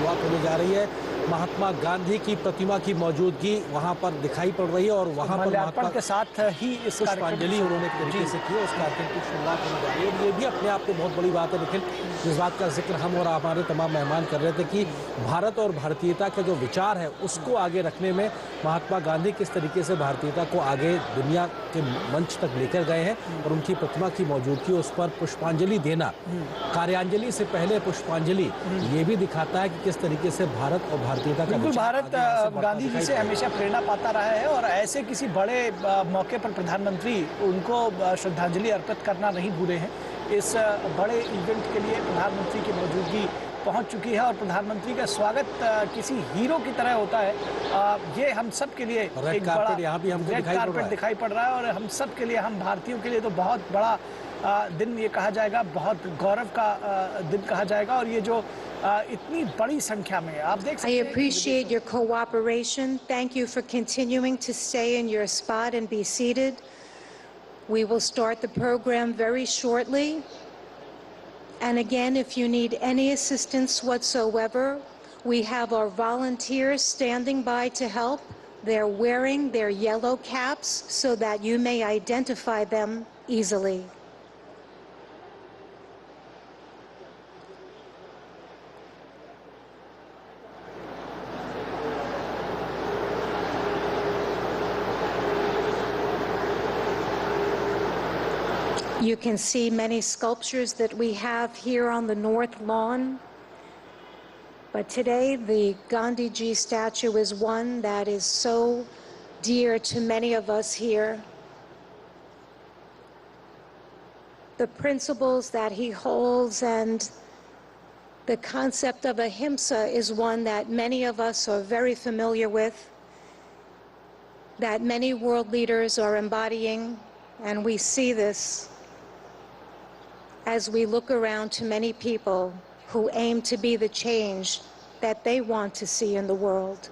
शुरुआत होने जा रही है। महात्मा गांधी की प्रतिमा की मौजूदगी वहां पर दिखाई पड़ रही है और वहां पर महात्मा के साथ ही इस पुष्पांजलि उन्होंने एक तरीके से की है। उस कार्यक्रम की शुरुआत होने जा रही है और ये भी अपने आप में बहुत बड़ी बात है। लेकिन जिस बात का जिक्र हम और हमारे तमाम मेहमान कर रहे थे कि भारत और भारतीयता का जो विचार है उसको आगे रखने में महात्मा गांधी किस तरीके से भारतीयता को आगे दुनिया के मंच तक लेकर गए हैं और उनकी प्रतिमा की मौजूदगी, उस पर पुष्पांजलि देना, कार्यांजलि से पहले पुष्पांजलि, ये भी दिखाता है कि किस तरीके से भारत और भारतीयता का बिल्कुल भारत गांधी जी से हमेशा प्रेरणा पाता रहा है और ऐसे किसी बड़े मौके पर प्रधानमंत्री उनको श्रद्धांजलि अर्पित करना नहीं भूले हैं। इस बड़े इवेंट के लिए प्रधानमंत्री की मौजूदगी पहुंच चुकी है और प्रधानमंत्री का स्वागत किसी हीरो की तरह होता है। ये हम सब के लिए एक बड़ा यहाँ भी हमको रेड कारपेट दिखाई पड़ रहा है और हम सब के लिए, हम भारतीयों के लिए तो बहुत बड़ा दिन ये कहा जाएगा, बहुत गौरव का दिन कहा जाएगा। और ये जो इतनी बड़ी संख्या में आप देख सकते हैं। I appreciate your cooperation. Thank you for continuing to stay in your spot and be seated. We will start the program very shortly. And again, if you need any assistance whatsoever, we have our volunteers standing by to help. They're wearing their yellow caps so that you may identify them easily. You can see many sculptures that we have here on the North Lawn. But today, the Gandhi Ji statue is one that is so dear to many of us here. The principles that he holds and the concept of ahimsa is one that many of us are very familiar with, that many world leaders are embodying, and we see this as we look around to many people who aim to be the change that they want to see in the world.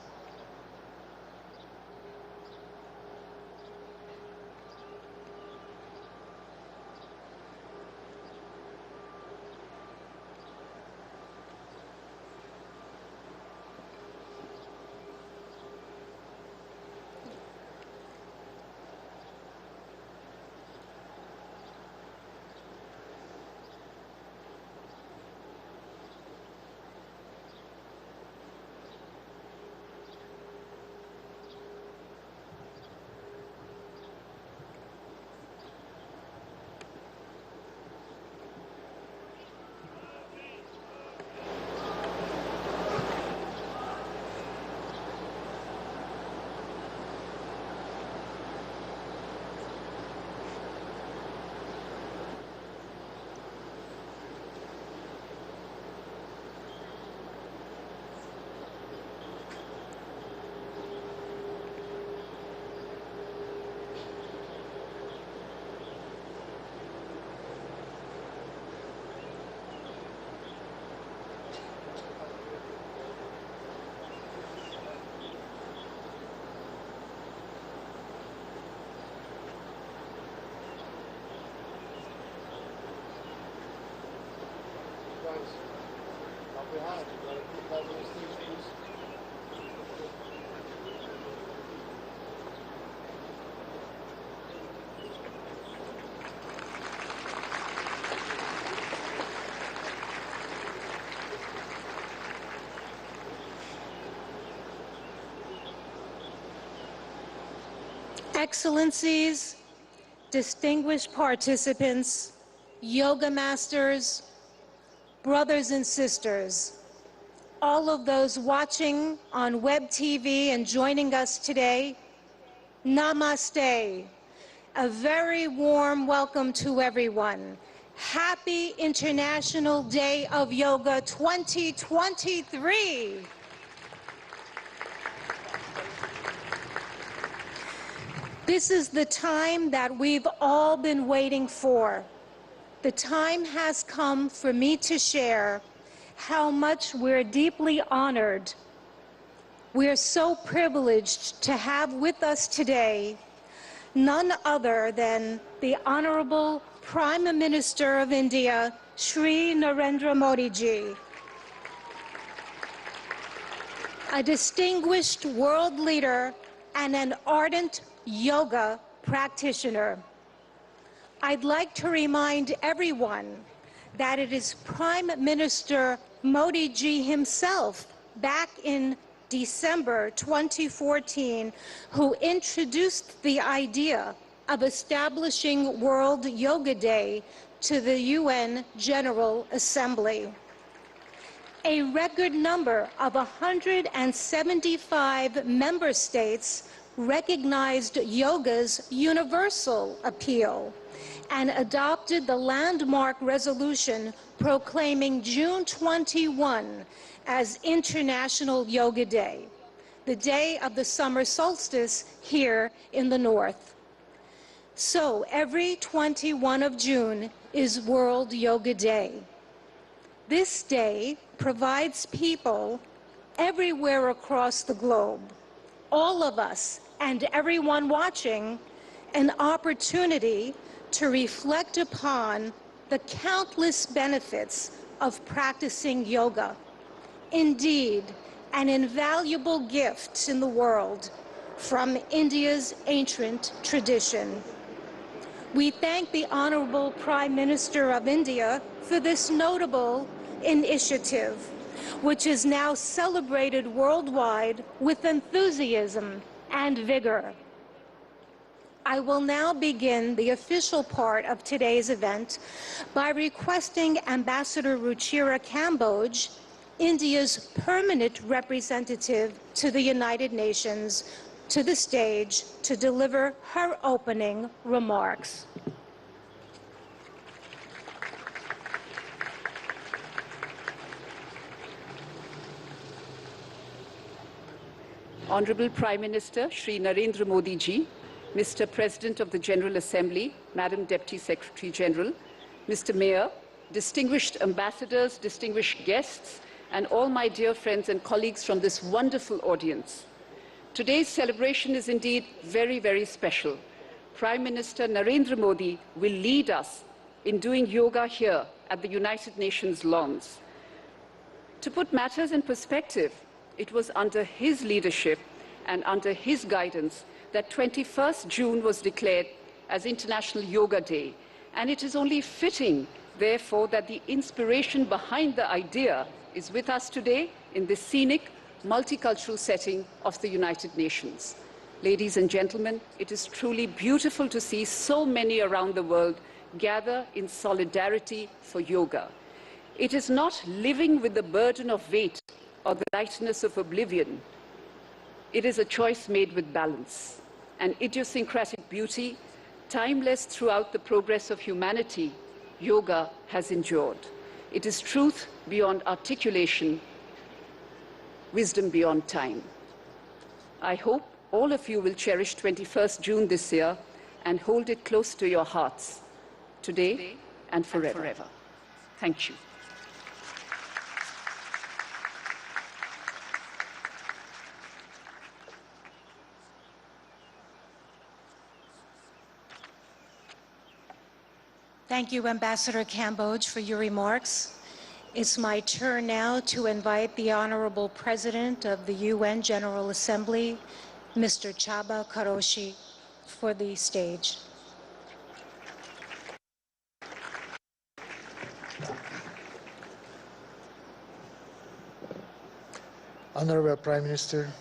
Excellencies, distinguished participants, yoga masters, brothers and sisters, all of those watching on web TV and joining us today, namaste. A very warm welcome to everyone. Happy International Day of Yoga 2023. This is the time that we've all been waiting for. The time has come for me to share how much we're deeply honored. We're so privileged to have with us today none other than the Honorable Prime Minister of India, Shri Narendra Modi ji. a distinguished world leader, and an ardent yoga practitioner. I'd like to remind everyone that it is Prime Minister Modi ji himself back in December 2014 who introduced the idea of establishing World Yoga Day to the UN General Assembly. A record number of 175 member states recognized yoga's universal appeal and adopted the landmark resolution proclaiming June 21 as International Yoga Day, the day of the summer solstice here in the north. So every 21 of June is World Yoga Day. This day provides people everywhere across the globe, all of us and everyone watching, an opportunity to reflect upon the countless benefits of practicing yoga. Indeed, an invaluable gift in the world from India's ancient tradition. We thank the Honorable Prime Minister of India for this notable initiative, which is now celebrated worldwide with enthusiasm and vigor. I will now begin the official part of today's event by requesting Ambassador Ruchira Kamboj, India's permanent representative to the United Nations, to the stage to deliver her opening remarks. Honorable Prime Minister Shri Narendra Modi ji, Mr. President of the General Assembly, Madam Deputy Secretary General, Mr. Mayor, distinguished ambassadors, distinguished guests, and all my dear friends and colleagues from this wonderful audience. Today's celebration is indeed very, very special. Prime Minister Narendra Modi will lead us in doing yoga here at the United Nations lawns. To put matters in perspective, it was under his leadership and under his guidance that 21st June was declared as International Yoga Day, and it is only fitting, therefore, that the inspiration behind the idea is with us today in this scenic, multicultural setting of the United Nations. Ladies and gentlemen, it is truly beautiful to see so many around the world gather in solidarity for yoga. It is not living with the burden of weight or the lightness of oblivion. It is a choice made with balance, an idiosyncratic beauty, timeless throughout the progress of humanity. Yoga has endured. It is truth beyond articulation, wisdom beyond time. I hope all of you will cherish 21st June this year and hold it close to your hearts, today and forever. Thank you. Thank you, Ambassador Kamboj, for your remarks. It's my turn now to invite the Honorable President of the UN General Assembly, Mr. Chaba Karoshi, for the stage. Honorable Prime Minister,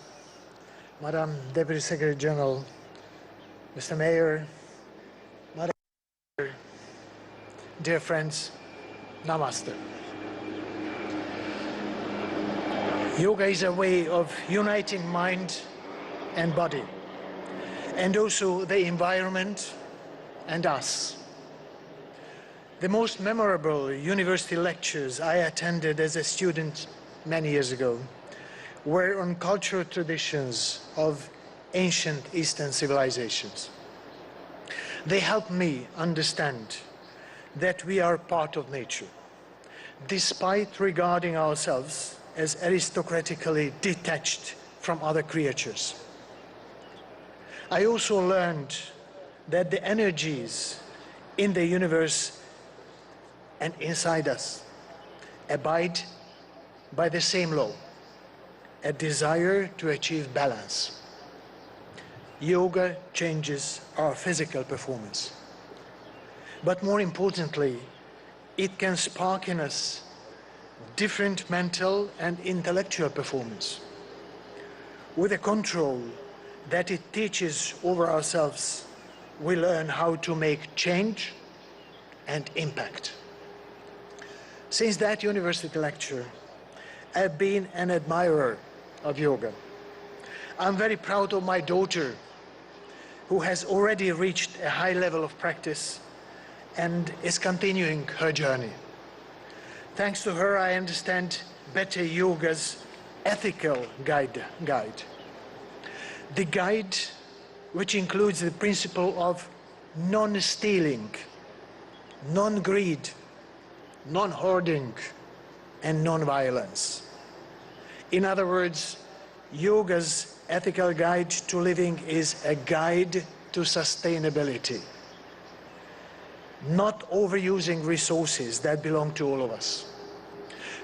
Madam Deputy Secretary General, Mr. Mayor, Madam dear friends, Namaste. Yoga is a way of uniting mind and body, and also the environment and us. The most memorable university lectures I attended as a student many years ago were on cultural traditions of ancient Eastern civilizations. They helped me understand that we are part of nature, despite regarding ourselves as aristocratically detached from other creatures. I also learned that the energies in the universe and inside us abide by the same law, a desire to achieve balance. Yoga changes our physical performance. But more importantly, it can spark in us different mental and intellectual performance. With the control that it teaches over ourselves, we learn how to make change and impact. Since that university lecture, I've been an admirer of yoga. I'm very proud of my daughter, who has already reached a high level of practice and is continuing her journey. Thanks to her, I understand better yoga's ethical guide. The guide which includes the principle of non-stealing, non-greed, non-hoarding, and non-violence. In other words, yoga's ethical guide to living is a guide to sustainability. Not overusing resources that belong to all of us.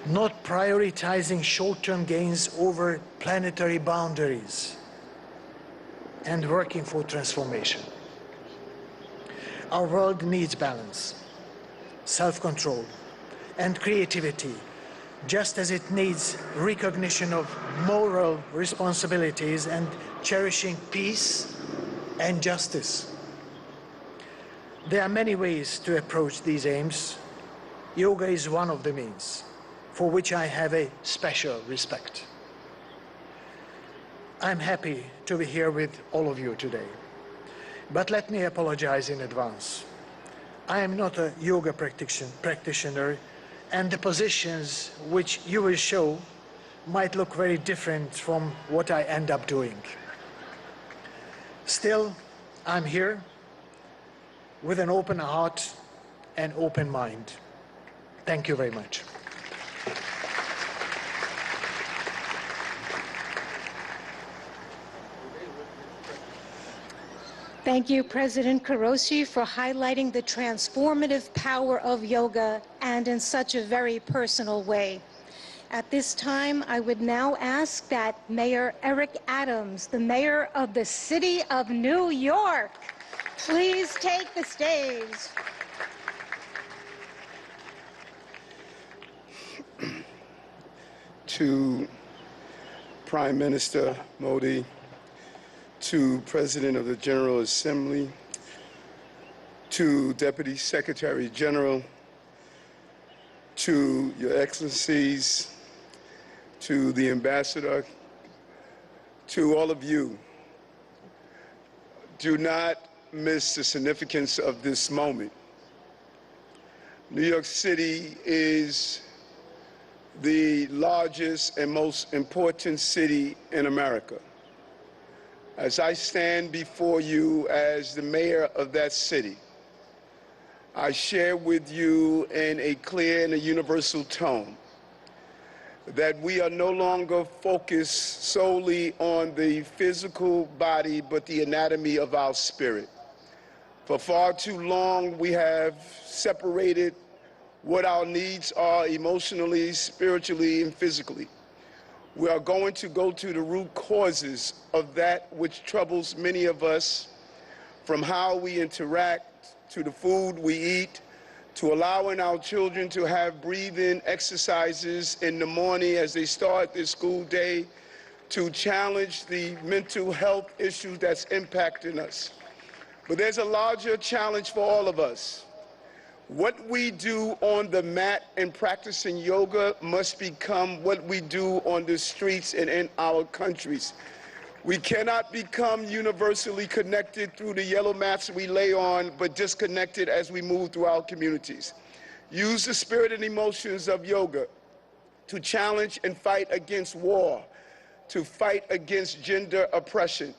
Not prioritizing short-term gains over planetary boundaries. And working for transformation. Our world needs balance, self-control, and creativity, just as it needs recognition of moral responsibilities and cherishing peace and justice. There are many ways to approach these aims. Yoga is one of the means, for which I have a special respect. I'm happy to be here with all of you today, but let me apologize in advance. I am not a yoga practitioner, and the positions which you will show might look very different from what I end up doing. Still, I'm here with an open heart and open mind. Thank you very much. Thank you, President Karoshi, for highlighting the transformative power of yoga and in such a very personal way. At this time, I would now ask that Mayor Eric Adams, the mayor of the city of New York, please take the stage. To Prime Minister Modi, to President of the General Assembly, to Deputy Secretary General, to Your Excellencies, to the Ambassador, to all of you, do not miss the significance of this moment. New York City is the largest and most important city in America. As I stand before you as the mayor of that city, I share with you in a clear and a universal tone that we are no longer focused solely on the physical body, but the anatomy of our spirit. For far too long, we have separated what our needs are emotionally, spiritually, and physically. We are going to go to the root causes of that which troubles many of us, from how we interact, to the food we eat, to allowing our children to have breathing exercises in the morning as they start their school day, to challenge the mental health issues that's impacting us. But there's a larger challenge for all of us. What we do on the mat and practicing yoga must become what we do on the streets and in our countries. We cannot become universally connected through the yellow mats we lay on, but disconnected as we move through our communities. Use the spirit and emotions of yoga to challenge and fight against war, to fight against gender oppression,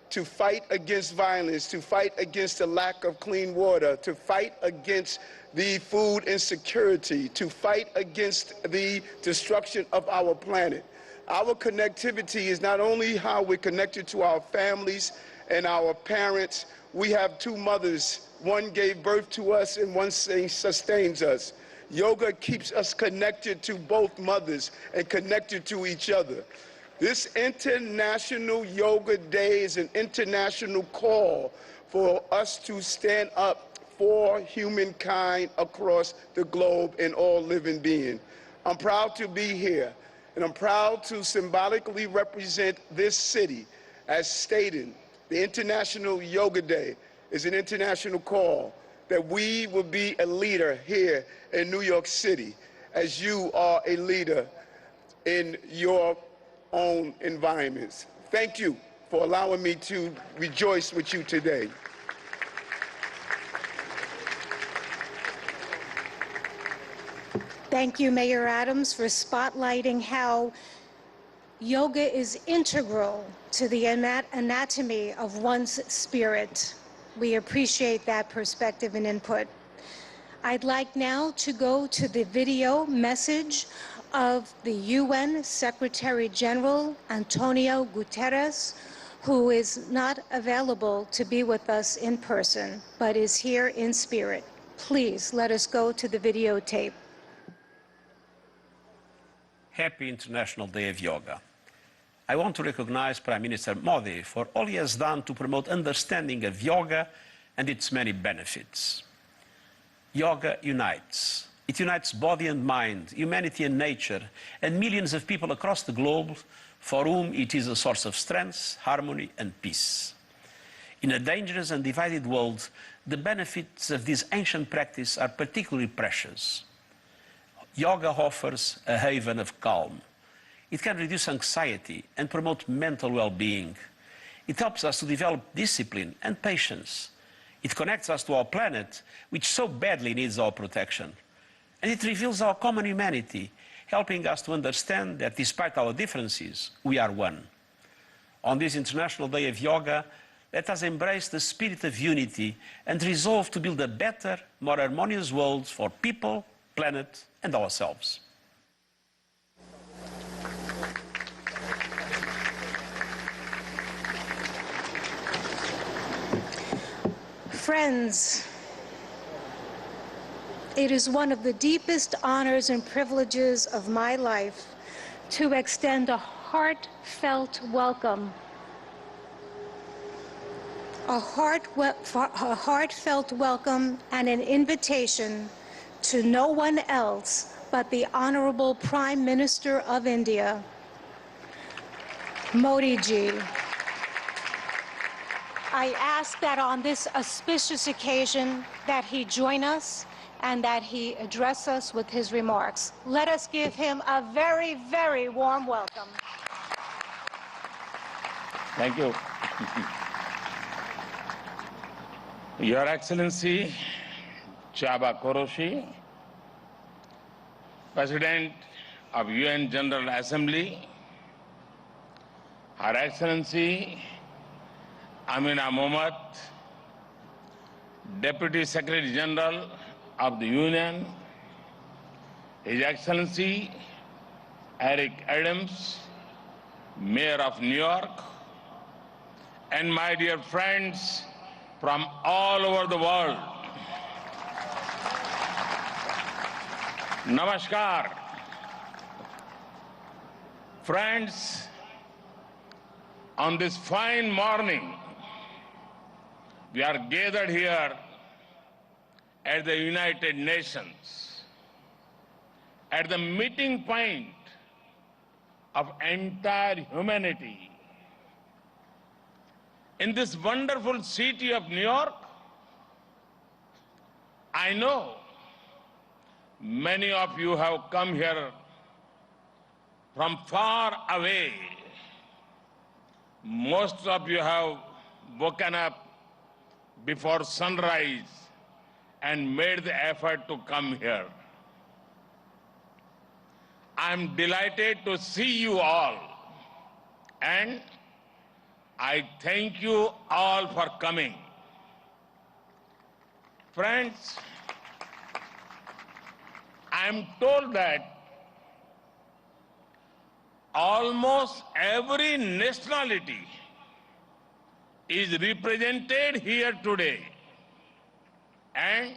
to fight against violence, to fight against the lack of clean water, to fight against the food insecurity, to fight against the destruction of our planet. Our connectivity is not only how we're connected to our families and our parents. We have two mothers. One gave birth to us and one sustains us. Yoga keeps us connected to both mothers and connected to each other. This International Yoga Day is an international call for us to stand up for humankind across the globe and all living beings. I'm proud to be here, and I'm proud to symbolically represent this city. As stated, the International Yoga Day is an international call that we will be a leader here in New York City, as you are a leader in your own environments. Thank you for allowing me to rejoice with you today. Thank you, Mayor Adams, for spotlighting how yoga is integral to the anatomy of one's spirit. We appreciate that perspective and input. I'd like now to go to the video message of the UN Secretary General Antonio Guterres, who is not available to be with us in person, but is here in spirit. Please let us go to the videotape. Happy International Day of Yoga. I want to recognize Prime Minister Modi for all he has done to promote understanding of yoga and its many benefits. Yoga unites. It unites body and mind, humanity and nature, and millions of people across the globe for whom it is a source of strength, harmony, and peace. In a dangerous and divided world, the benefits of this ancient practice are particularly precious. Yoga offers a haven of calm. It can reduce anxiety and promote mental well-being. It helps us to develop discipline and patience. It connects us to our planet, which so badly needs our protection. And it reveals our common humanity, helping us to understand that despite our differences, we are one. On this International Day of Yoga, let us embrace the spirit of unity and resolve to build a better, more harmonious world for people, planet, and ourselves. Friends, it is one of the deepest honors and privileges of my life to extend a heartfelt welcome, a heartfelt welcome and an invitation to no one else but the Honorable Prime Minister of India, Modi ji. I ask that on this auspicious occasion that he join us and that he address us with his remarks. Let us give him a very, very warm welcome. Thank you. Your Excellency, Chaba Koroshi, President of UN General Assembly, Her Excellency Amina Mohammed, Deputy Secretary General of the Union, His Excellency Eric Adams, Mayor of New York, and my dear friends from all over the world. Namaskar. Friends, on this fine morning, we are gathered here at the United Nations, at the meeting point of entire humanity. In this wonderful city of New York, I know many of you have come here from far away. Most of you have woken up before sunrise and made the effort to come here. I'm delighted to see you all, and I thank you all for coming. Friends, I'm told that almost every nationality is represented here today. And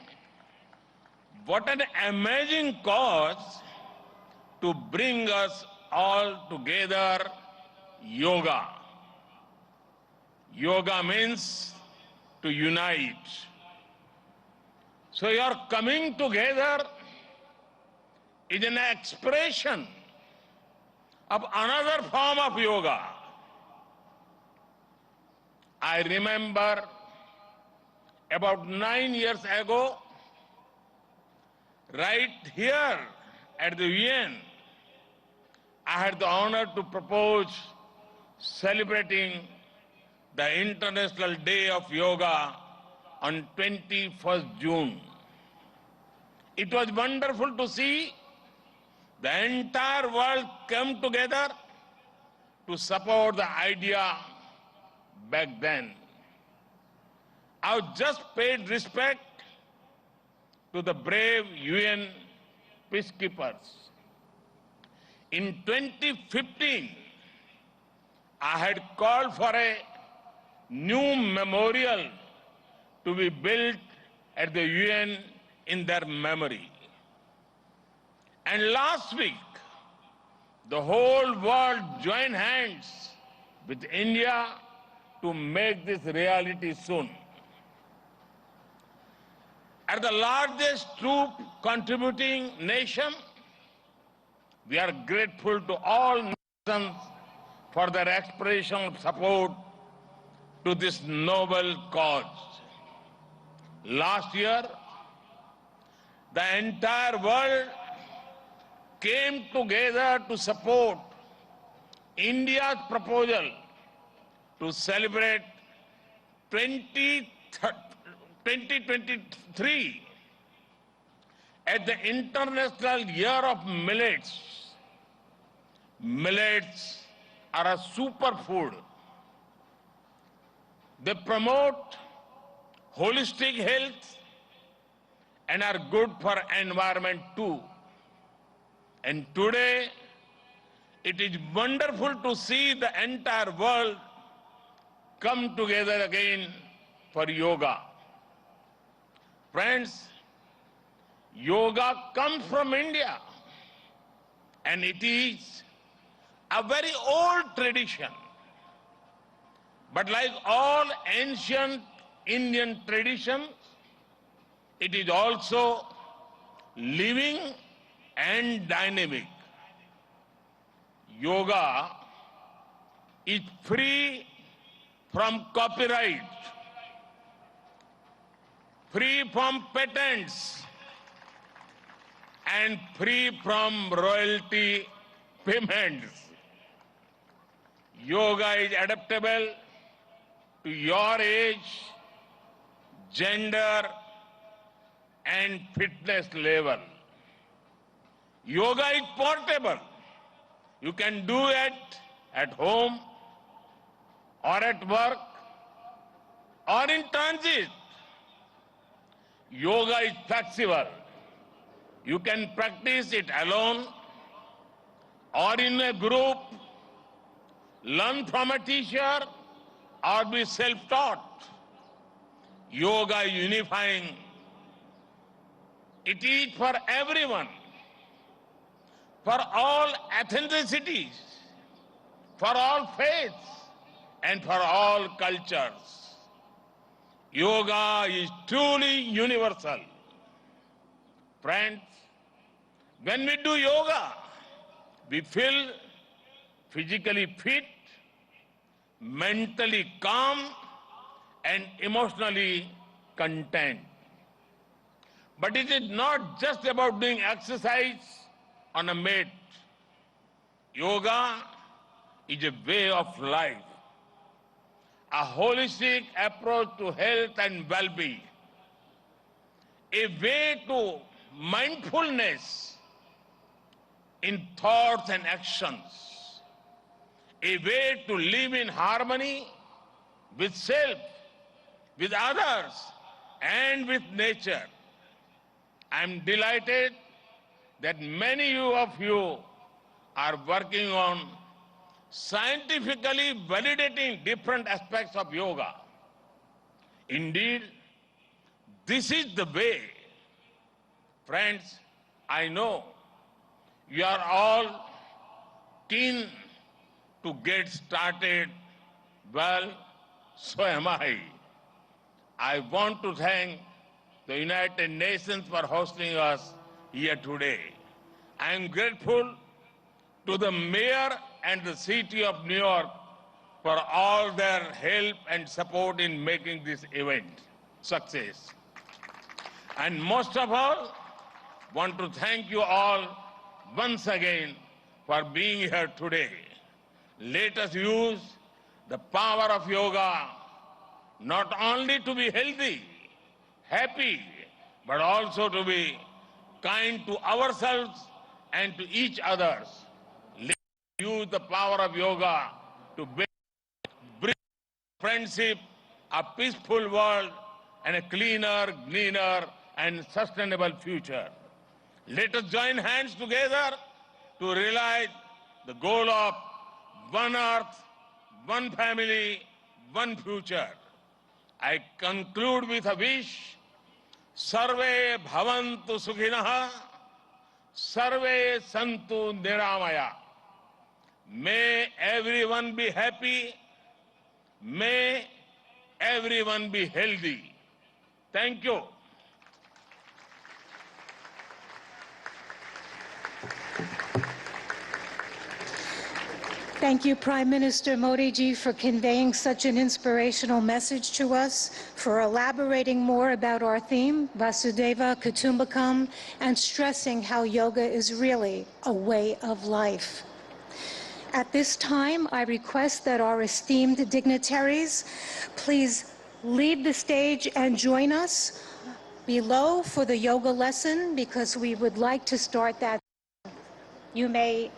what an amazing cause to bring us all together yoga. Yoga means to unite. So your coming together is an expression of another form of yoga. I remember about 9 years ago, right here at the UN, I had the honor to propose celebrating the International Day of Yoga on 21st June. It was wonderful to see the entire world come together to support the idea back then. I just paid respect to the brave UN peacekeepers. In 2015, I had called for a new memorial to be built at the UN in their memory. And last week, the whole world joined hands with India to make this reality soon. As the largest troop contributing nation, we are grateful to all nations for their expression of support to this noble cause. Last year, the entire world came together to support India's proposal to celebrate 2023 as the International Year of Millets. Millets are a superfood. They promote holistic health and are good for environment too. And today, it is wonderful to see the entire world come together again for yoga. Friends, yoga comes from India, and it is a very old tradition. But like all ancient Indian traditions, it is also living and dynamic. Yoga is free from copyright, free from patents, and free from royalty payments. Yoga is adaptable to your age, gender, and fitness level. Yoga is portable. You can do it at home or at work or in transit. Yoga is flexible. You can practice it alone or in a group, learn from a teacher, or be self-taught. Yoga is unifying. It is for everyone, for all ethnicities, for all faiths, and for all cultures. Yoga is truly universal. Friends, when we do yoga, we feel physically fit, mentally calm, and emotionally content. But it is not just about doing exercise on a mat. Yoga is a way of life, a holistic approach to health and well-being, a way to mindfulness in thoughts and actions, a way to live in harmony with self, with others, and with nature. I'm delighted that many of you are working on scientifically validating different aspects of yoga. Indeed, this is the way. Friends, I know you are all keen to get started, well, so am I. I want to thank the United Nations for hosting us here today. I am grateful to the mayor and the city of New York for all their help and support in making this event success. And most of all, want to thank you all once again for being here today. Let us use the power of yoga not only to be healthy, happy, but also to be kind to ourselves and to each others. Let's use the power of yoga to bring friendship, a peaceful world, and a cleaner, greener, and sustainable future. Let us join hands together to realize the goal of one earth, one family, one future. I conclude with a wish. Sarve bhavantu sukhinah, sarve santu niramaya. May everyone be happy. May everyone be healthy. Thank you. Thank you, Prime Minister Modi ji, for conveying such an inspirational message to us, for elaborating more about our theme, Vasudhaiva Kutumbakam, and stressing how yoga is really a way of life. At this time, I request that our esteemed dignitaries please leave the stage and join us below for the yoga lesson, because we would like to start that. You may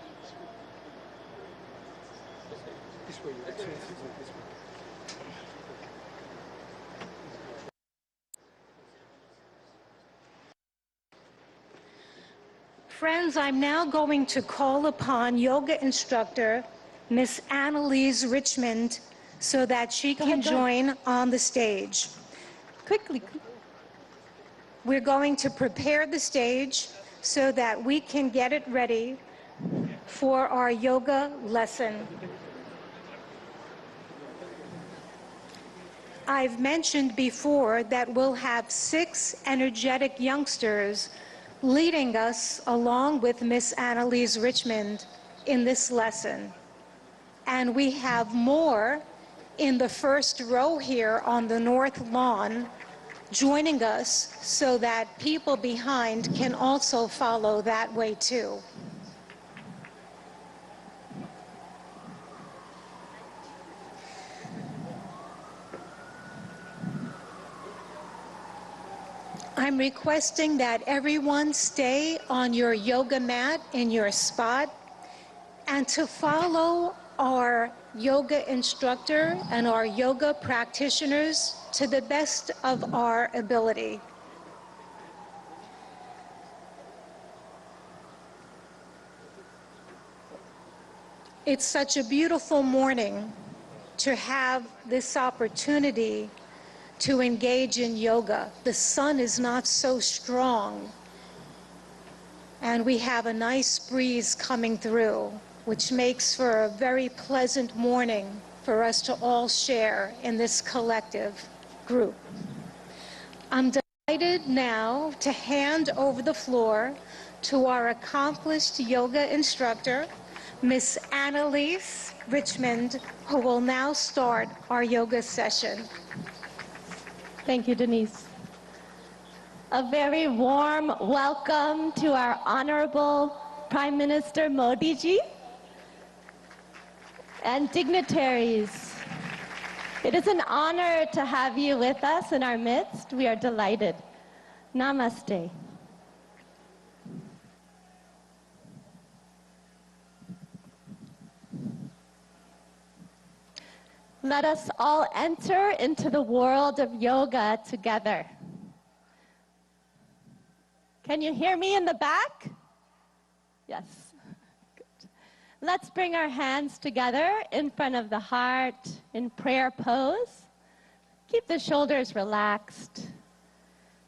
Friends, I'm now going to call upon yoga instructor Miss Annalise Richmond so that she can join on the stage. Quickly. We're going to prepare the stage so that we can get it ready for our yoga lesson. I've mentioned before that we'll have 6 energetic youngsters leading us along with Miss Annalise Richmond in this lesson. And we have more in the first row here on the north lawn joining us so that people behind can also follow that way too. I'm requesting that everyone stay on your yoga mat in your spot and to follow our yoga instructor and our yoga practitioners to the best of our ability. It's such a beautiful morning to have this opportunity to engage in yoga. The sun is not so strong, and we have a nice breeze coming through, which makes for a very pleasant morning for us to all share in this collective group. I'm delighted now to hand over the floor to our accomplished yoga instructor, Miss Annalise Richmond, who will now start our yoga session. Thank you, Denise. A very warm welcome to our Honorable Prime Minister Modi ji and dignitaries. It is an honor to have you with us in our midst. We are delighted. Namaste. Let us all enter into the world of yoga together. Can you hear me in the back? Yes. Good. Let's bring our hands together in front of the heart in prayer pose. Keep the shoulders relaxed.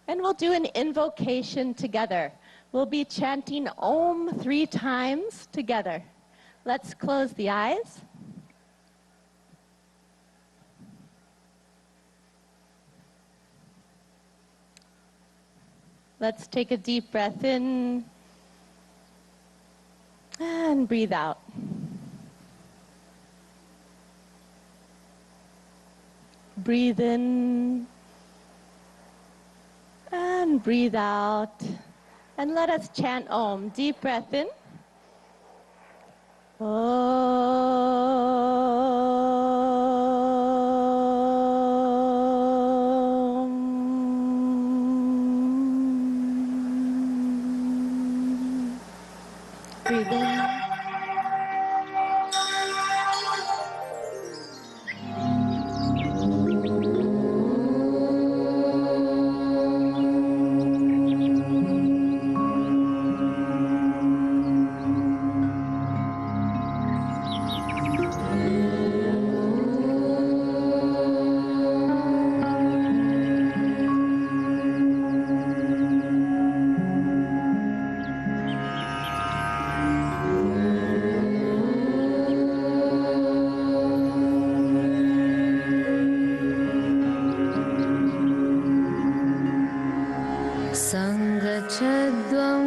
And we'll do an invocation together. We'll be chanting Om 3 times together. Let's close the eyes. Let's take a deep breath in and breathe out. Breathe in and breathe out. And let us chant Om. Deep breath in. Om. Breathe in. Sangachadvam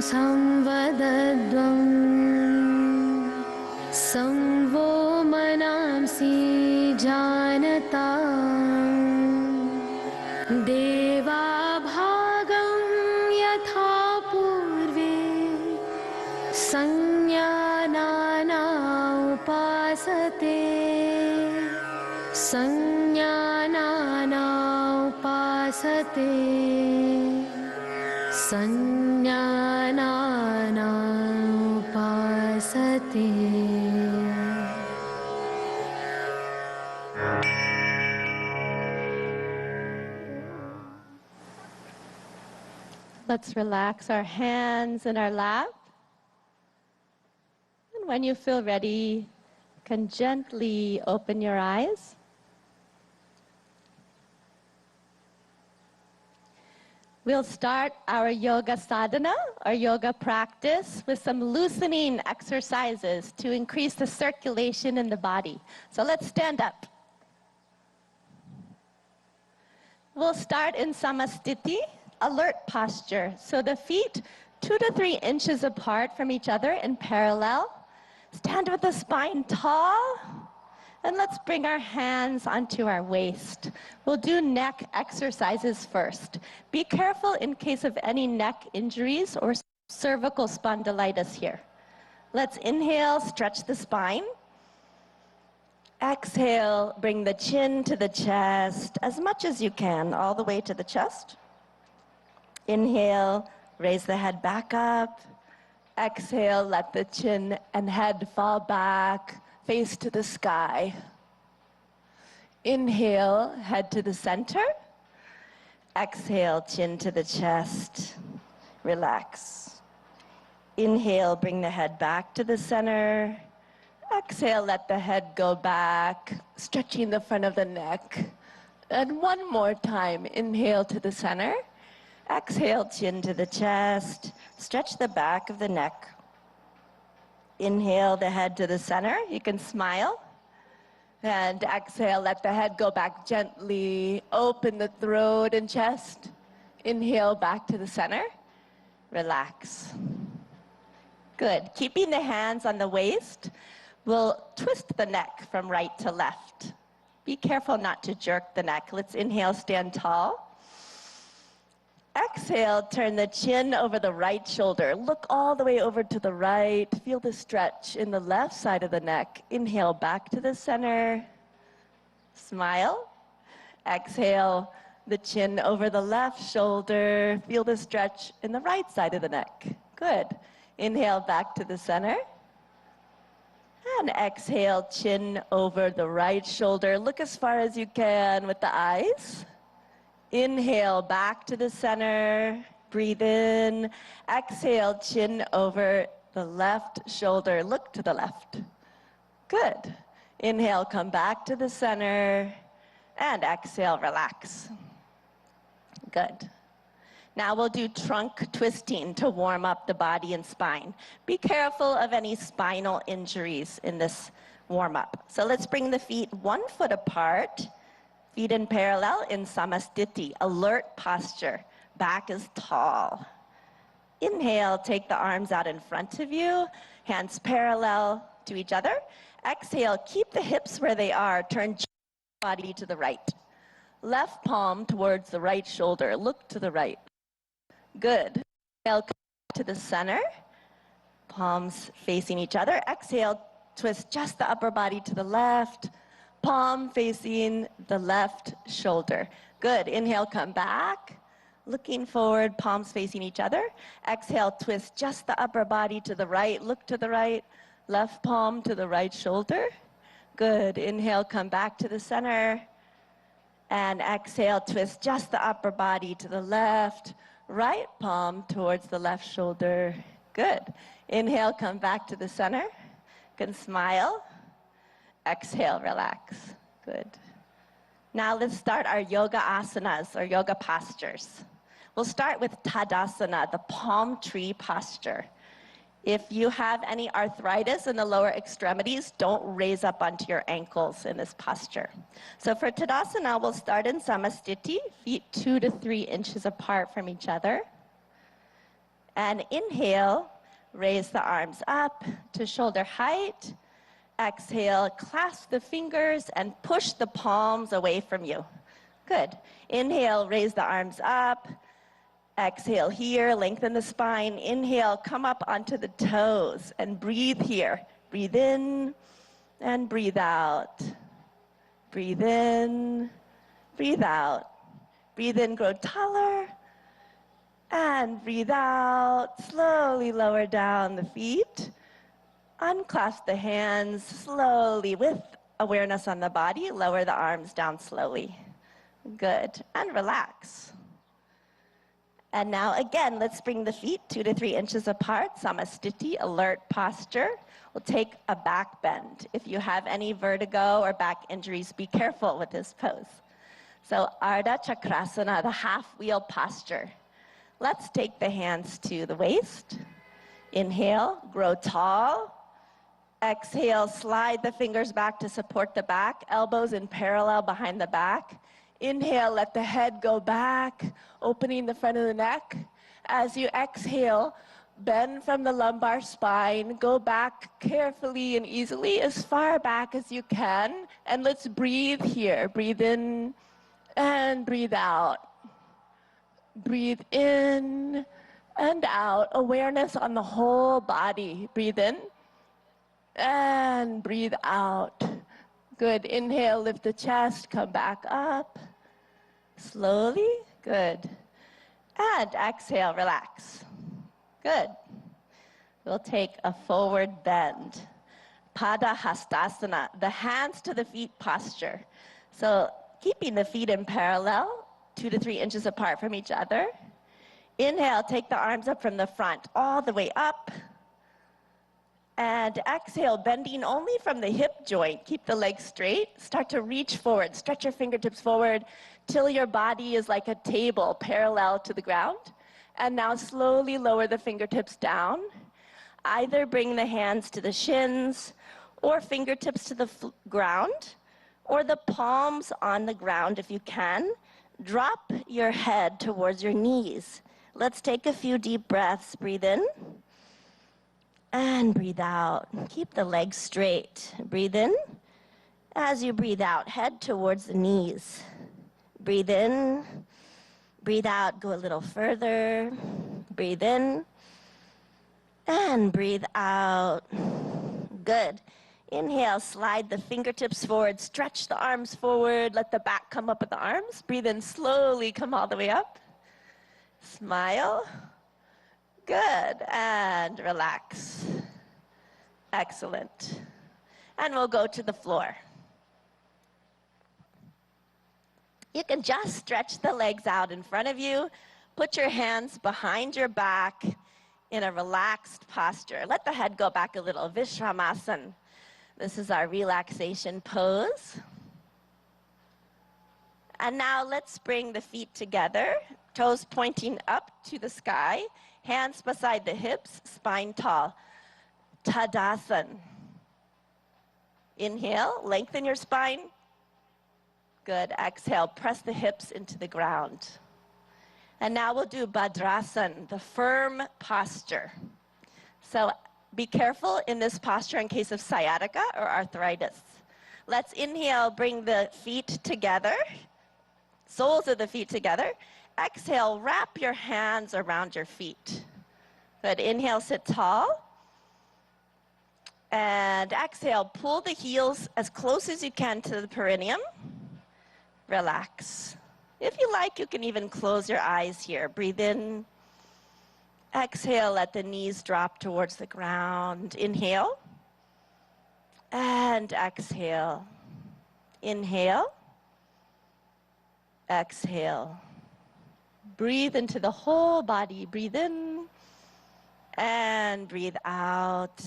samvadadvam samvo manamsi janatam deva bhagam yatha purve sanyanana upasate sanyanana upasate Sanyanana upasate. Let's relax our hands in our lap. And when you feel ready, you can gently open your eyes. We'll start our yoga sadhana, our yoga practice, with some loosening exercises to increase the circulation in the body. So let's stand up. We'll start in samastiti, alert posture. So the feet 2 to 3 inches apart from each other in parallel. Stand with the spine tall. And let's bring our hands onto our waist. We'll do neck exercises first. Be careful in case of any neck injuries or cervical spondylitis here. Let's inhale, stretch the spine. Exhale, bring the chin to the chest as much as you can, all the way to the chest. Inhale, raise the head back up. Exhale, let the chin and head fall back. Face to the sky. Inhale, head to the center. Exhale, chin to the chest. Relax. Inhale, bring the head back to the center. Exhale, let the head go back, stretching the front of the neck. And one more time, inhale to the center. Exhale, chin to the chest. Stretch the back of the neck. Inhale the head to the center. You can smile. And exhale, let the head go back gently. Open the throat and chest. Inhale back to the center. Relax. Good. Keeping the hands on the waist, we'll twist the neck from right to left. Be careful not to jerk the neck. Let's inhale, stand tall. Exhale, turn the chin over the right shoulder. Look all the way over to the right. Feel the stretch in the left side of the neck. Inhale back to the center. Smile. Exhale, the chin over the left shoulder. Feel the stretch in the right side of the neck. Good. Inhale back to the center. And exhale, chin over the right shoulder. Look as far as you can with the eyes. Inhale, back to the center. Breathe in. Exhale, chin over the left shoulder. Look to the left. Good. Inhale, come back to the center. And exhale, relax. Good. Now we'll do trunk twisting to warm up the body and spine. Be careful of any spinal injuries in this warm-up. So let's bring the feet 1 foot apart. Feet in parallel in samastiti, alert posture. back is tall. Inhale, take the arms out in front of you, hands parallel to each other. Exhale, keep the hips where they are, turn body to the right. Left palm towards the right shoulder, look to the right. Good. Inhale, come to the center, palms facing each other. Exhale, twist just the upper body to the left, palm facing the left shoulder. Good. Inhale, come back. Looking forward, palms facing each other. Exhale, twist just the upper body to the right, look to the right, left palm to the right shoulder. Good. Inhale, come back to the center. And exhale, twist just the upper body to the left, right palm towards the left shoulder. Good. Inhale, come back to the center. You can smile. Exhale, relax. Good. Now let's start our yoga asanas, or yoga postures. We'll start with Tadasana, the palm tree posture. If you have any arthritis in the lower extremities, don't raise up onto your ankles in this posture. So for Tadasana, we'll start in Samastiti, feet 2 to 3 inches apart from each other. And inhale, raise the arms up to shoulder height. Exhale, clasp the fingers and push the palms away from you. Good. Inhale, raise the arms up. Exhale here, lengthen the spine. Inhale, come up onto the toes and breathe here. Breathe in and breathe out. Breathe in, breathe out. Breathe in, grow taller. And breathe out, slowly lower down the feet. Unclasp the hands slowly with awareness on the body. Lower the arms down slowly. Good. And relax. And now again, let's bring the feet 2 to 3 inches apart. Samastiti, alert posture. We'll take a back bend. If you have any vertigo or back injuries, be careful with this pose. So Ardha Chakrasana, the half wheel posture. Let's take the hands to the waist. Inhale, grow tall. Exhale, slide the fingers back to support the back, elbows in parallel behind the back. Inhale, let the head go back, opening the front of the neck. As you exhale, bend from the lumbar spine, go back carefully and easily as far back as you can. And let's breathe here. Breathe in and breathe out. Breathe in and out. Awareness on the whole body. Breathe in and breathe out. Good. Inhale, lift the chest, come back up. Slowly. Good. And exhale, relax. Good. We'll take a forward bend. Pada Hastasana, the hands to the feet posture. So keeping the feet in parallel, 2 to 3 inches apart from each other. Inhale, take the arms up from the front, all the way up. And exhale, bending only from the hip joint. Keep the legs straight. Start to reach forward. Stretch your fingertips forward till your body is like a table parallel to the ground. And now slowly lower the fingertips down. Either bring the hands to the shins or fingertips to the ground, or the palms on the ground if you can. Drop your head towards your knees. Let's take a few deep breaths. Breathe in. And breathe out. Keep the legs straight. Breathe in. As you breathe out, head towards the knees. Breathe in. Breathe out. Go a little further. Breathe in. And breathe out. Good. Inhale, slide the fingertips forward. Stretch the arms forward. Let the back come up with the arms. Breathe in slowly. Come all the way up. Smile. Good, and relax. Excellent. And we'll go to the floor. You can just stretch the legs out in front of you. Put your hands behind your back in a relaxed posture. Let the head go back a little. Vishramasana. This is our relaxation pose. And now let's bring the feet together, toes pointing up to the sky. Hands beside the hips, spine tall. Tadasana. Inhale, lengthen your spine. Good. Exhale, press the hips into the ground. And now we'll do Bhadrasan, the firm posture. So be careful in this posture in case of sciatica or arthritis. Let's inhale, bring the feet together, soles of the feet together. Exhale, wrap your hands around your feet. Good, inhale, sit tall. And exhale, pull the heels as close as you can to the perineum. Relax. If you like, you can even close your eyes here. Breathe in. Exhale, let the knees drop towards the ground. Inhale. And exhale. Inhale. Exhale. Breathe into the whole body. Breathe in. And breathe out.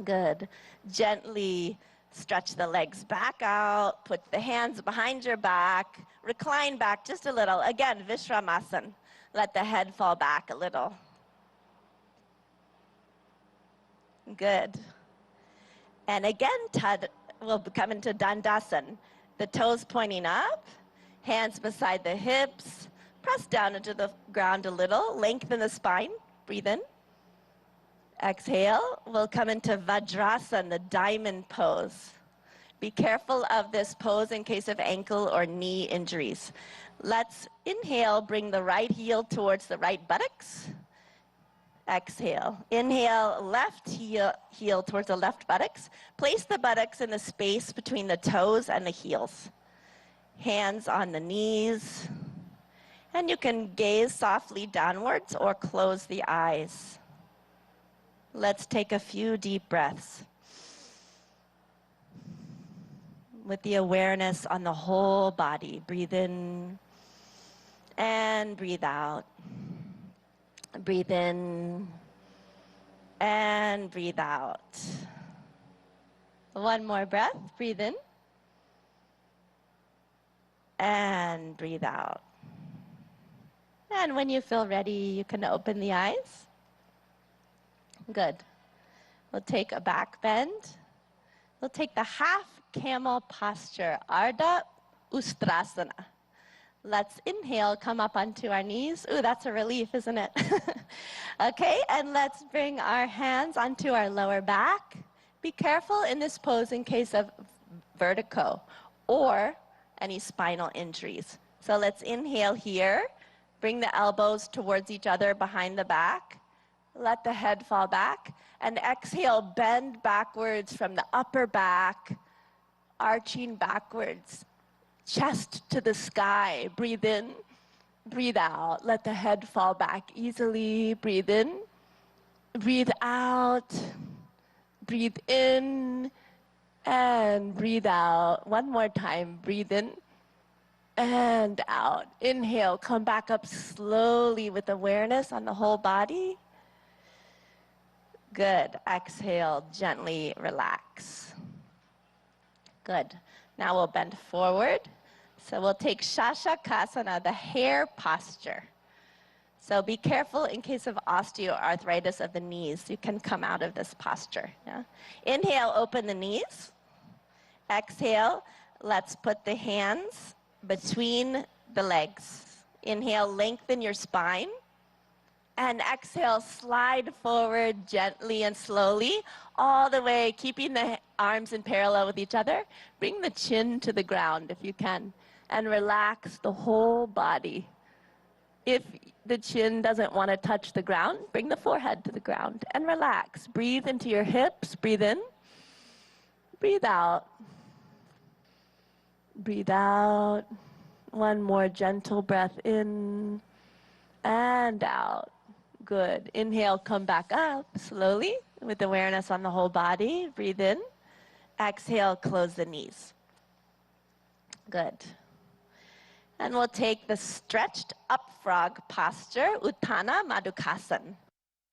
Good. Gently stretch the legs back out. Put the hands behind your back. Recline back just a little. Again, Vishramasana. Let the head fall back a little. Good. And again, we'll come into Dandasana. The toes pointing up, hands beside the hips. Press down into the ground a little. Lengthen the spine. Breathe in. Exhale. We'll come into Vajrasana, the diamond pose. Be careful of this pose in case of ankle or knee injuries. Let's inhale, bring the right heel towards the right buttocks. Exhale. Inhale, left heel towards the left buttocks. Place the buttocks in the space between the toes and the heels. Hands on the knees. And you can gaze softly downwards or close the eyes. Let's take a few deep breaths with the awareness on the whole body. Breathe in and breathe out. Breathe in and breathe out. One more breath. Breathe in and breathe out. And when you feel ready, you can open the eyes. Good. We'll take a back bend. We'll take the half camel posture, Ardha Ustrasana. Let's inhale, come up onto our knees. Ooh, that's a relief, isn't it? Okay, and let's bring our hands onto our lower back. Be careful in this pose in case of vertigo or any spinal injuries. So let's inhale here. Bring the elbows towards each other behind the back. Let the head fall back. And exhale, bend backwards from the upper back, arching backwards. Chest to the sky. Breathe in, breathe out. Let the head fall back easily. Breathe in, breathe out. Breathe in and breathe out. One more time. Breathe in and out. Inhale, come back up slowly with awareness on the whole body. Good. Exhale, gently relax. Good. Now we'll bend forward. So we'll take Shashakasana, the hare posture. So be careful in case of osteoarthritis of the knees. You can come out of this posture. Yeah? Inhale, open the knees. Exhale, let's put the hands between the legs. Inhale, lengthen your spine. And exhale, slide forward gently and slowly, all the way, keeping the arms in parallel with each other. Bring the chin to the ground if you can, and relax the whole body. If the chin doesn't want to touch the ground, bring the forehead to the ground and relax. Breathe into your hips. Breathe in. Breathe out. Breathe out. One more gentle breath in and out. Good. Inhale, come back up slowly with awareness on the whole body. Breathe in. Exhale, close the knees. Good. And we'll take the stretched up frog posture, Uttana Madhukasana.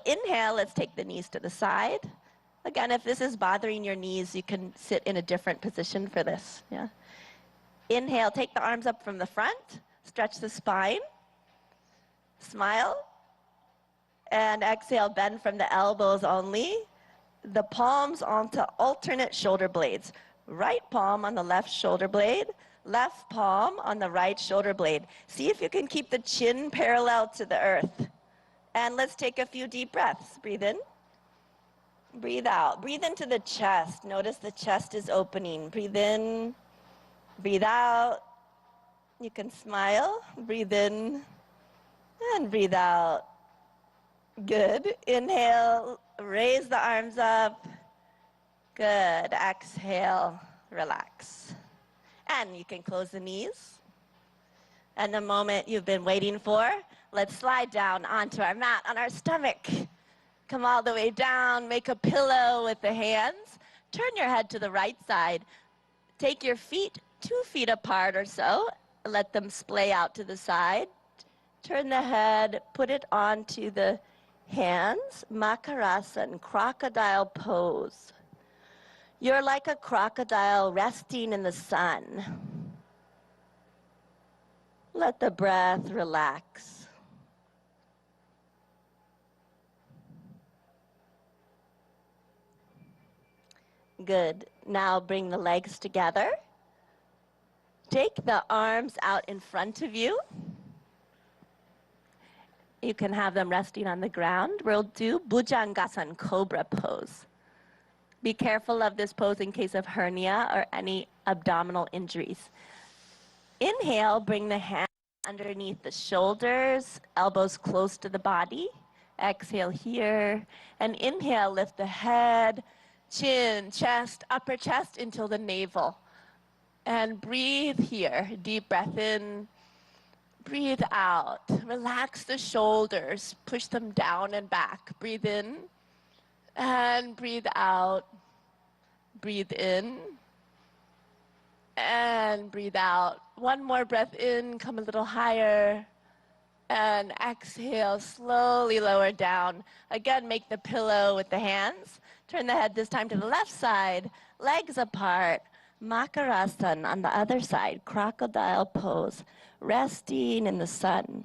Inhale, let's take the knees to the side. Again, if this is bothering your knees, you can sit in a different position for this. Yeah. Inhale, take the arms up from the front, stretch the spine, smile. And exhale, bend from the elbows only. The palms onto alternate shoulder blades. Right palm on the left shoulder blade, Left palm on the right shoulder blade. See if you can keep the chin parallel to the earth. And let's take a few deep breaths. Breathe in. Breathe out. Breathe into the chest. Notice the chest is opening. Breathe in. Breathe out. You can smile. Breathe in. And breathe out. Good. Inhale. Raise the arms up. Good. Exhale. Relax. And you can close the knees. And the moment you've been waiting for, let's slide down onto our mat on our stomach. Come all the way down, make a pillow with the hands. Turn your head to the right side. Take your feet 2 feet apart or so. Let them splay out to the side. Turn the head, put it onto the hands. Makarasan, crocodile pose. You're like a crocodile resting in the sun. Let the breath relax. Good. Now bring the legs together. Take the arms out in front of you. You can have them resting on the ground. We'll do Bhujangasan, cobra pose. Be careful of this pose in case of hernia or any abdominal injuries. Inhale, bring the hands underneath the shoulders, elbows close to the body. Exhale here. And inhale, lift the head, chin, chest, upper chest until the navel. And breathe here. Deep breath in. Breathe out. Relax the shoulders. Push them down and back. Breathe in. And breathe out. Breathe in. And breathe out. One more breath in. Come a little higher. And exhale. Slowly lower down. Again, make the pillow with the hands. Turn the head this time to the left side. Legs apart. Makarasan on the other side. Crocodile pose. Resting in the sun.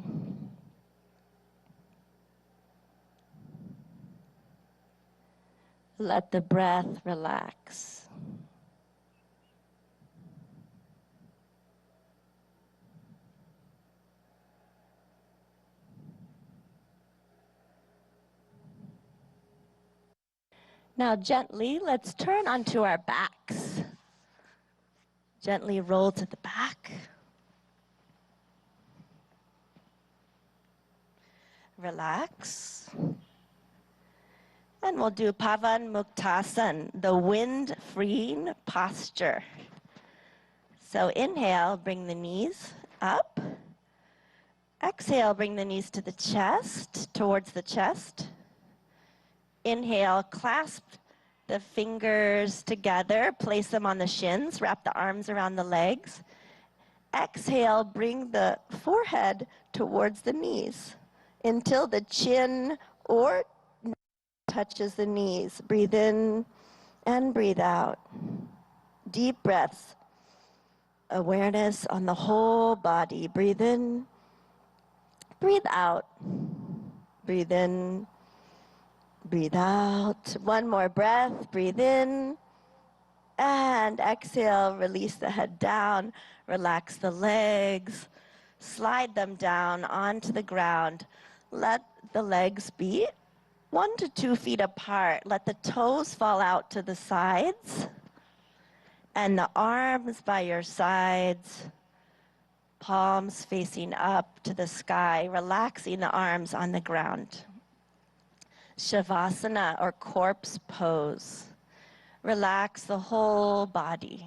Let the breath relax. Now gently, let's turn onto our backs. Gently roll to the back. Relax. And we'll do Pavan Muktasan, the wind-freeing posture. So inhale, bring the knees up. Exhale, bring the knees to the chest, towards the chest. Inhale, clasp the fingers together, place them on the shins, wrap the arms around the legs. Exhale, bring the forehead towards the knees until the chin or touches the knees. Breathe in and breathe out. Deep breaths. Awareness on the whole body. Breathe in, breathe out. Breathe in, breathe out. One more breath. Breathe in and exhale. Release the head down. Relax the legs. Slide them down onto the ground. Let the legs be 1 to 2 feet apart. Let the toes fall out to the sides. And the arms by your sides. Palms facing up to the sky. Relaxing the arms on the ground. Shavasana or corpse pose. Relax the whole body.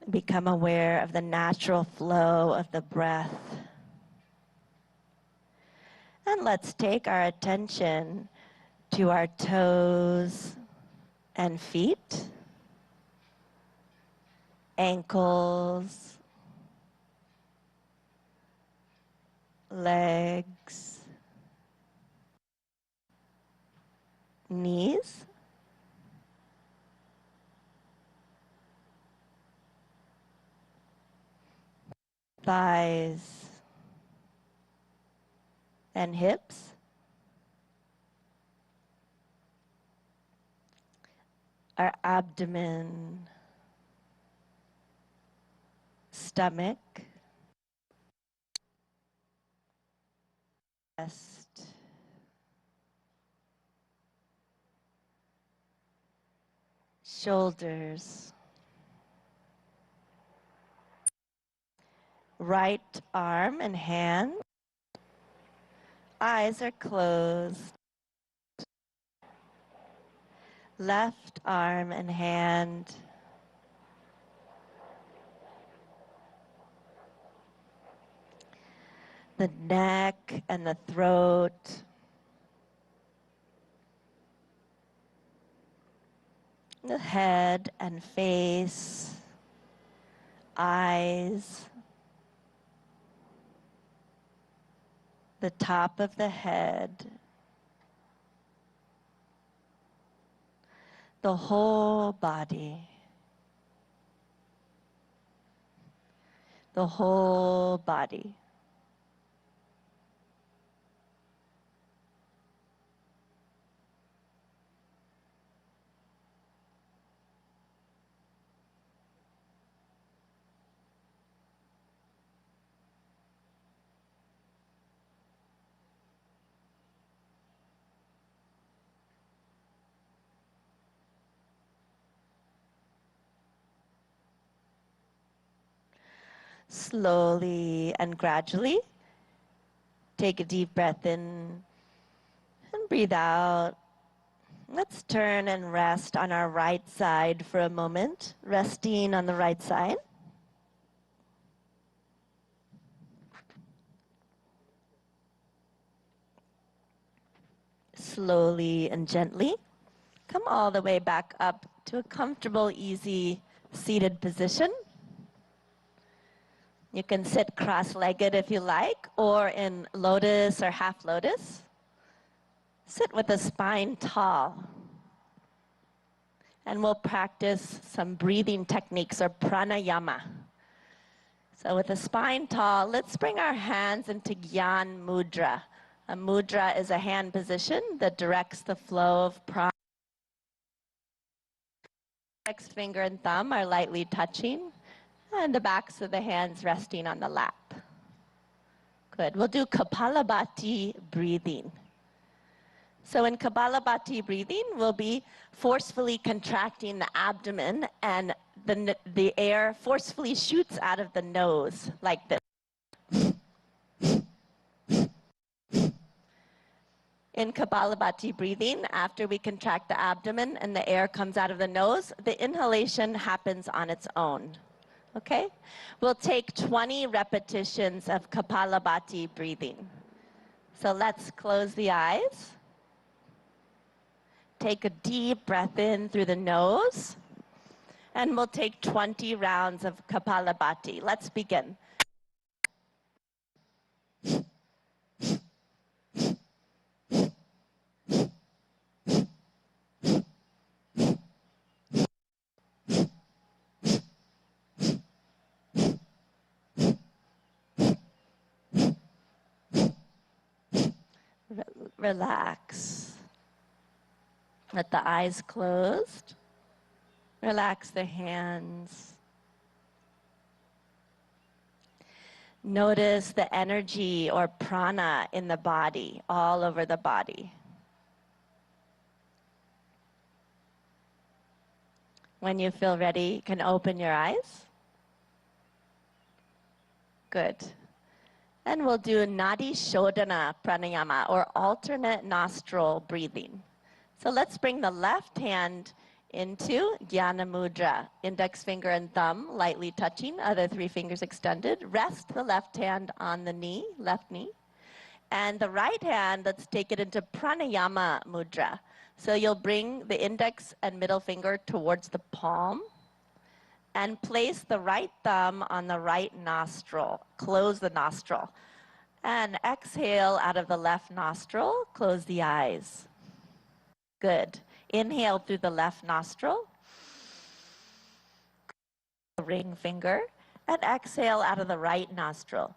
Become aware of the natural flow of the breath. And let's take our attention to our toes and feet, ankles, legs, knees, thighs, and hips, our abdomen, stomach, chest, shoulders, right arm and hand. Eyes are closed. Left arm and hand. The neck and the throat. The head and face. Eyes. The top of the head. The whole body. The whole body. Slowly and gradually, take a deep breath in and breathe out. Let's turn and rest on our right side for a moment, resting on the right side. Slowly and gently, come all the way back up to a comfortable, easy seated position. You can sit cross-legged if you like, or in lotus or half lotus. Sit with the spine tall. And we'll practice some breathing techniques or pranayama. So with the spine tall, let's bring our hands into Gyan Mudra. A mudra is a hand position that directs the flow of prana. Next finger and thumb are lightly touching, and the backs of the hands resting on the lap. Good. We'll do Kapalabhati breathing. So in Kapalabhati breathing, we'll be forcefully contracting the abdomen, and the air forcefully shoots out of the nose like this. In Kapalabhati breathing, after we contract the abdomen and the air comes out of the nose, the inhalation happens on its own. Okay? We'll take 20 repetitions of Kapalabhati breathing. So let's close the eyes. Take a deep breath in through the nose. And we'll take 20 rounds of Kapalabhati. Let's begin. Relax. Let the eyes closed. Relax the hands. Notice the energy or prana in the body, all over the body. When you feel ready, you can open your eyes. Good. And we'll do Nadi Shodhana Pranayama, or alternate nostril breathing. So let's bring the left hand into Jnana Mudra. Index finger and thumb lightly touching, other three fingers extended. Rest the left hand on the knee, left knee. And the right hand, let's take it into Pranayama Mudra. So you'll bring the index and middle finger towards the palm and place the right thumb on the right nostril. Close the nostril. And exhale out of the left nostril. Close the eyes. Good. Inhale through the left nostril. Ring finger. And exhale out of the right nostril.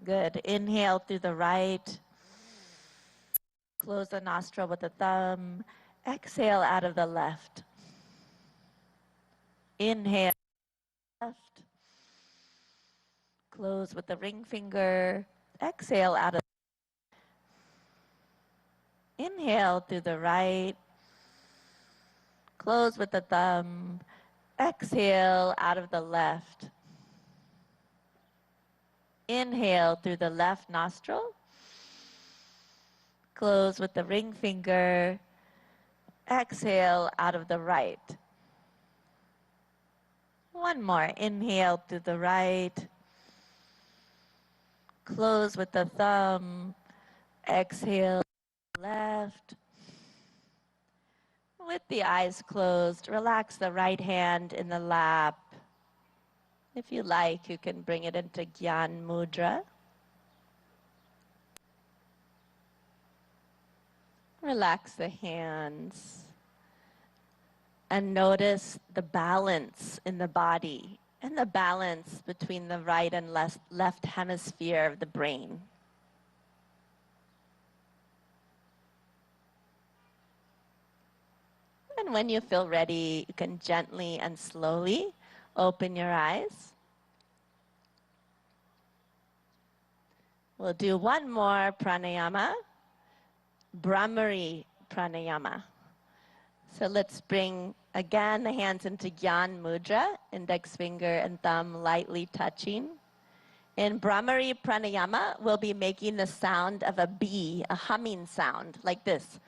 Good. Inhale through the right. Close the nostril with the thumb. Exhale out of the left. Inhale. left. Close with the ring finger. Exhale out of. Inhale through the right. Close with the thumb. Exhale out of the left. Inhale through the left nostril. Close with the ring finger. Exhale out of the right. One more. Inhale through the right. Close with the thumb. Exhale left. With the eyes closed, relax the right hand in the lap. If you like, you can bring it into Gyan Mudra. Relax the hands and notice the balance in the body and the balance between the right and left hemisphere of the brain. And when you feel ready, you can gently and slowly open your eyes. We'll do one more pranayama, Brahmari pranayama. So let's bring, again, the hands into Gyan Mudra, index finger and thumb lightly touching. In Brahmari pranayama, we'll be making the sound of a bee, a humming sound, like this.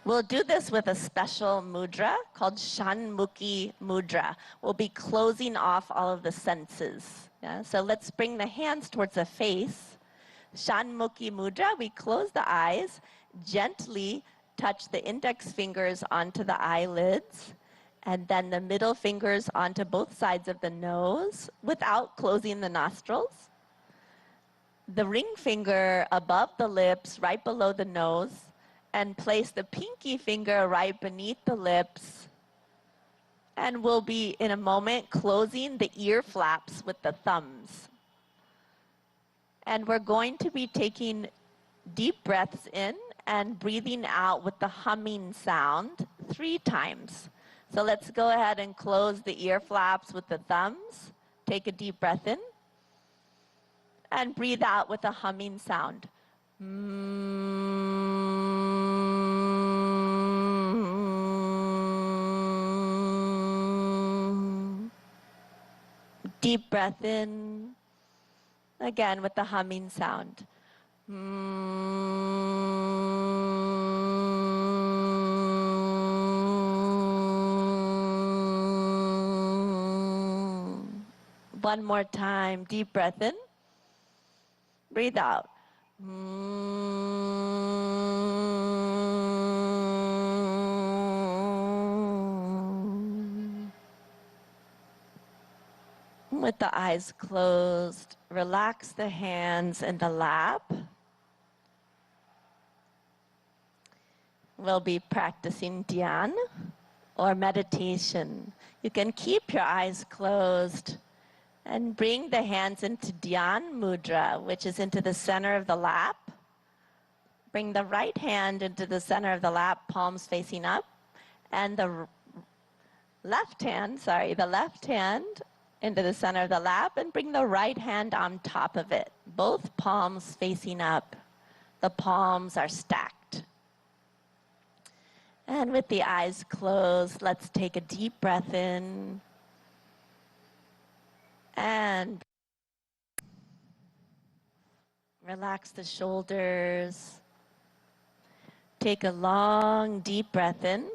We'll do this with a special mudra called Shanmukhi mudra. We'll be closing off all of the senses. Yeah? So let's bring the hands towards the face. Shanmukhi mudra, we close the eyes, gently touch the index fingers onto the eyelids, and then the middle fingers onto both sides of the nose without closing the nostrils. The ring finger above the lips, right below the nose, and place the pinky finger right beneath the lips. And we'll be, in a moment, closing the ear flaps with the thumbs. And we're going to be taking deep breaths in and breathing out with the humming sound 3 times. So let's go ahead and close the ear flaps with the thumbs. Take a deep breath in. And breathe out with a humming sound. Deep breath in. Again with the humming sound. One more time. Deep breath in. Breathe out. With the eyes closed, relax the hands in the lap. We'll be practicing dhyan or meditation. You can keep your eyes closed and bring the hands into dhyan mudra, which is into the center of the lap. Bring the right hand into the center of the lap, palms facing up, and the left hand into the center of the lap, and bring the right hand on top of it, both palms facing up. The palms are stacked. And with the eyes closed, let's take a deep breath in. And relax the shoulders. Take a long, deep breath in.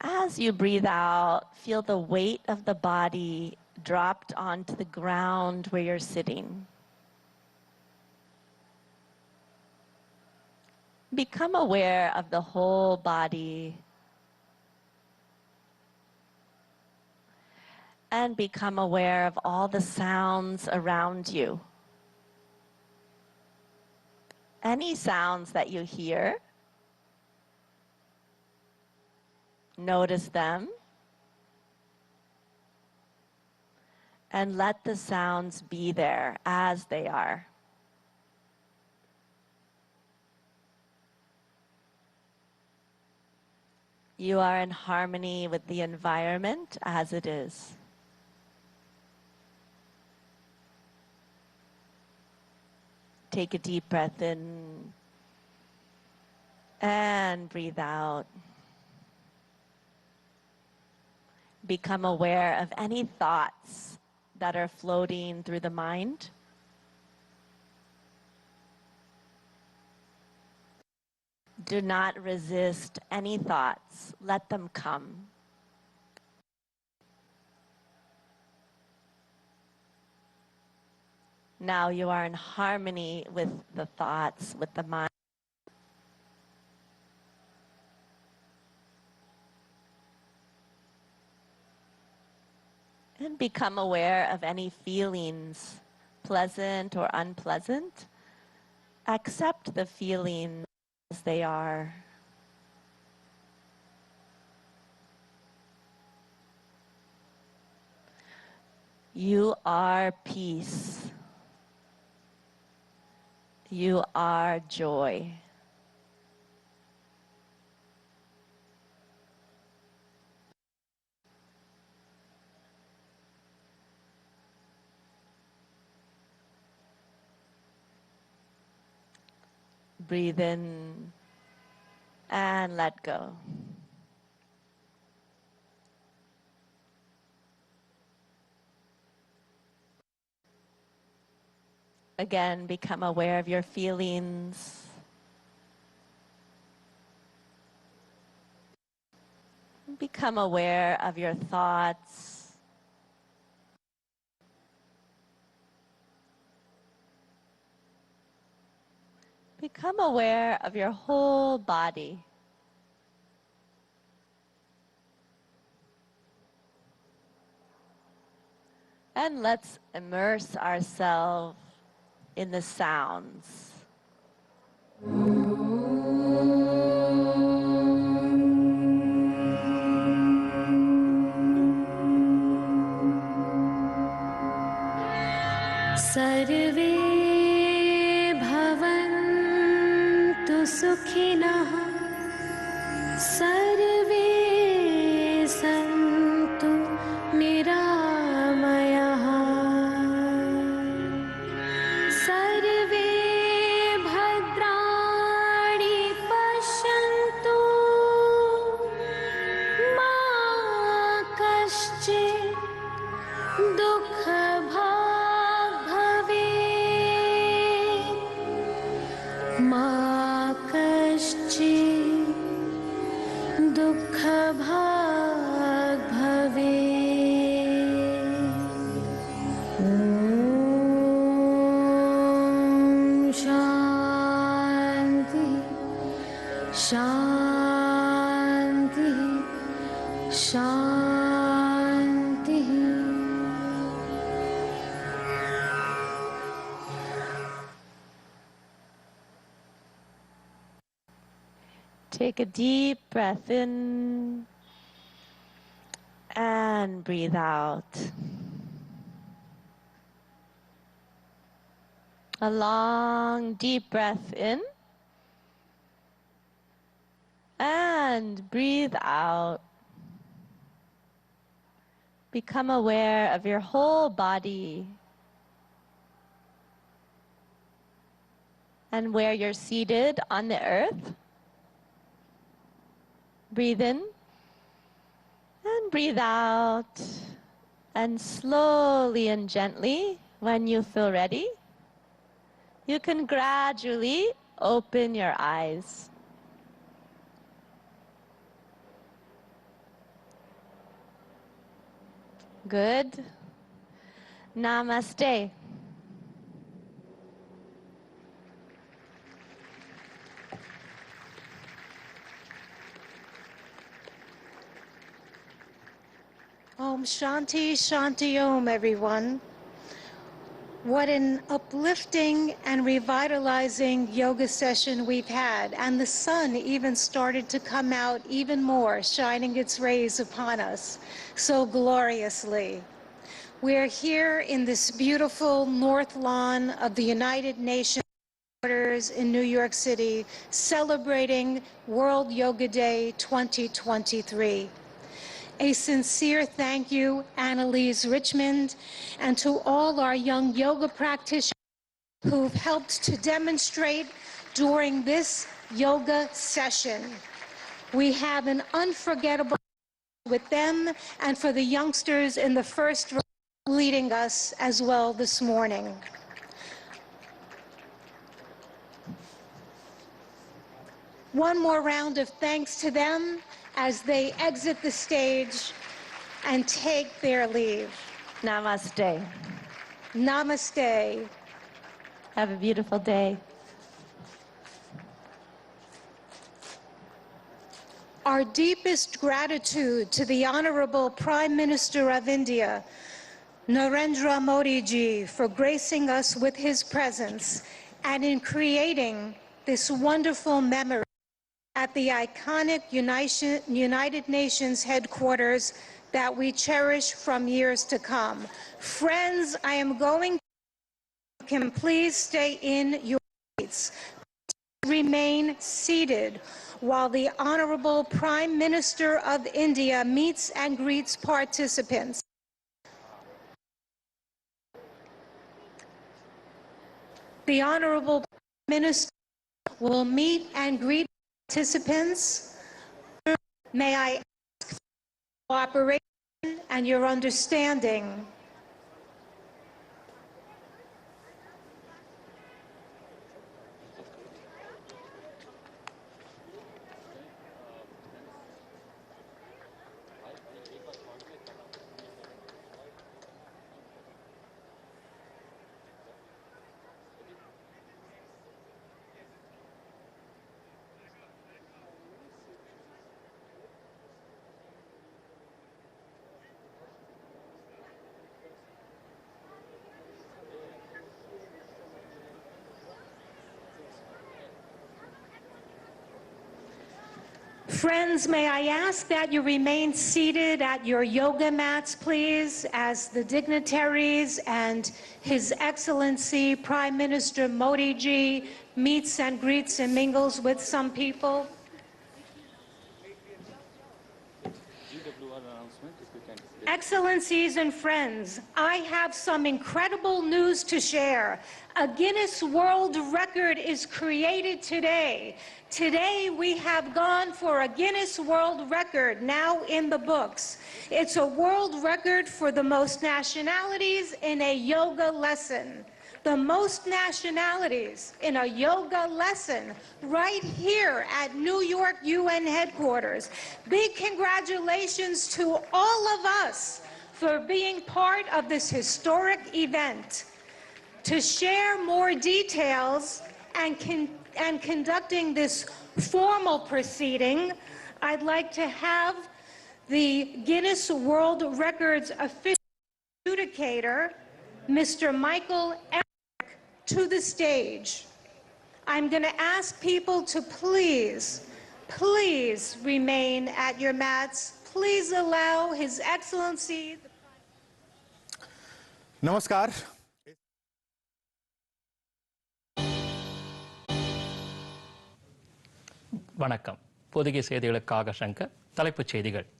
As you breathe out, feel the weight of the body dropped onto the ground where you're sitting. Become aware of the whole body. And become aware of all the sounds around you. Any sounds that you hear, notice them, and let the sounds be there as they are. You are in harmony with the environment as it is. Take a deep breath in and breathe out. Become aware of any thoughts that are floating through the mind. Do not resist any thoughts. Let them come. Now you are in harmony with the thoughts, with the mind. And become aware of any feelings, pleasant or unpleasant. Accept the feelings as they are. You are peace. You are joy. Breathe in and let go. Again, become aware of your feelings. Become aware of your thoughts. Become aware of your whole body. And let's immerse ourselves in the sounds. सर्वे भवन्तु सुखिनः सर्वे सन्तु निरामयाः सर्वे भद्राणि पश्यन्तु मा कश्चित् दुःखभाग् भवेत् मा कश्चित् दुःखभाग् भवेत्। ॐ शान्ति शान्ति शान्तिः। Take a deep breath in and breathe out. A long, deep breath in and breathe out. Become aware of your whole body and where you're seated on the earth. Breathe in and breathe out. And slowly and gently, when you feel ready, you can gradually open your eyes. Good. Namaste. Om Shanti Shanti Om, everyone. What an uplifting and revitalizing yoga session we've had. And the sun even started to come out even more, shining its rays upon us so gloriously. We're here in this beautiful north lawn of the United Nations. in New York City, celebrating World Yoga Day 2023. A sincere thank you, Annalise Richmond, and to all our young yoga practitioners who've helped to demonstrate during this yoga session. We have an unforgettable with them and for the youngsters in the first row leading us as well this morning. One more round of thanks to them as they exit the stage and take their leave. Namaste. Namaste. Have a beautiful day. Our deepest gratitude to the Honorable Prime Minister of India, Narendra Modi ji, for gracing us with his presence and in creating this wonderful memory at the iconic United Nations headquarters that we cherish from years to come. Friends, I am going to can please stay in your seats. Remain seated while the Honorable Prime Minister of India meets and greets participants. The Honorable Prime Minister will meet and greet participants. May I ask for cooperation and your understanding. Friends, may I ask that you remain seated at your yoga mats, please, as the dignitaries and His Excellency Prime Minister Modi ji meets and greets and mingles with some people. Excellencies and friends, I have some incredible news to share. A Guinness World Record is created today. Today we have gone for a Guinness World Record now in the books. It's a world record for the most nationalities in a yoga lesson. The most nationalities in a yoga lesson right here at New York UN headquarters. Big congratulations to all of us for being part of this historic event. To share more details and conducting this formal proceeding, I'd like to have the Guinness World Records official adjudicator, Mr. Michael to the stage. I'm going to ask people to please remain at your mats. Please allow His Excellency. Namaskar. வணக்கம். பொதிகை செய்திகளுக்காக சங்கர். தலைப்புச் செய்திகள்.